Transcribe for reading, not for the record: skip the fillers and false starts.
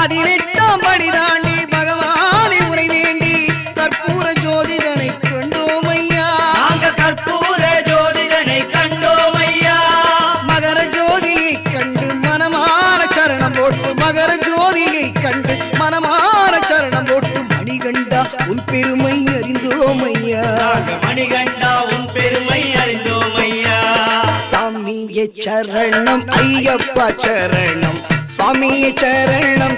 18ஆம் படி தாண்டி பகவானை உரை வேண்டி கற்பூர ஜோதிதனை கண்டோம் ஐயா. நாங்க கற்பூர ஜோதிதனை கண்டோம் ஐயா. மகர ஜோதியை கண்டு மனமான சரணம் போட்டு மகர ஜோதியை கண்டு மனமான சரணம் போட்டு மணிகண்டா உன் பெருமை அறிந்தோம் ஐயா. மணிகண்டா உன் பெருமை அறிந்தோம் ஐயா. சாமியே சரணம் ஐயப்பா சரணம் சுவாமியே சரணம்